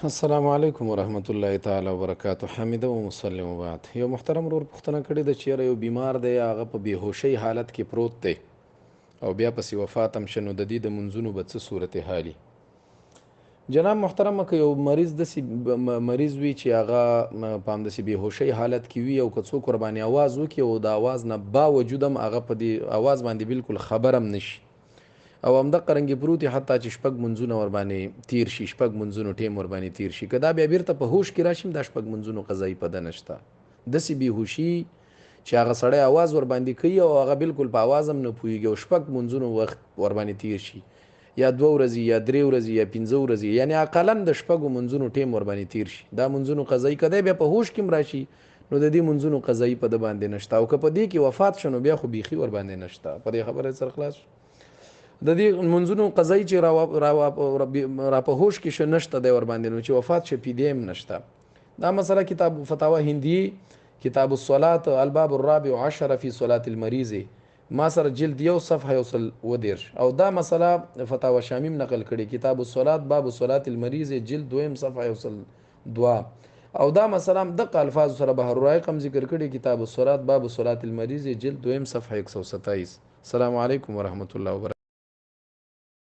السلام علیکم ورحمت الله تعالی وبرکاتہ. حامده و مسلم وبعد. یو محترم ورور پوښتنه کړې ده چې یو بیمار دی، هغه په بیهوشۍ حالت کې پروت دی او بیا پسې وفات هم شنو، د دې د منځونو به څه صورت حالي؟ جناب محترم، که یو مریض داسې مریض وي چې هغه په همداسې بیهوشۍ حالت کې وي او که څوک ورباندې اواز وکړي او د اواز نه باوجود هم هغه په دې اواز باندې بالکل خبر هم نشي او همدغه رنګې پروت وي، حتی چې شپږ منځونه ورباندې تیر شي، شپږ منځونو ټیم ورباندې تیر شي، که دا بیا بیرته په هوش کې راشي دا شپږ منځونو قضایي په ده نشته. داسې بیهوشي چې هغه سړی اواز ورباندې کوي او هغه بالکل په اواز هم نه پوهېږي او شپږ منځونو وخت ورباندې تیر شي، یا 2 ورځې یا 3 ورځې یا 15 ورځې، یعنی اقلا د شپږو منځونو ټیم ورباندې تیر شي، دا منځونو قضایي که دی بیا په هوش کې هم راشي نو د دې منځونو قضایي په ده باندې نشته، او که په دې کې وفات شنو بیا خو بیخي ورباندې نشته. په دې خبره سر خلاص د دې منځونو قضایي چې را په هوش کې شه نشته دی ورباندې، نو چې وفات شه پیدې هم نشته. دا مسله کتاب فتاوا هندي کتاب الصلاة الباب الرابع عشر فی صلاة المریض ما سره جلد 1 صفحه 110 او دا مسله فتاوا شامیم نقل کړي کتاب الصلاة باب صلاة المریض جلد 2 صفحه 102 او دا مسله هم دغه الفاظ سره بحر الرائق ذکر کړي کتاب الصلاة باب صلاة المریض جلد 2 صفحه 127. السلام علیکم ورحمت الله وبرکاته.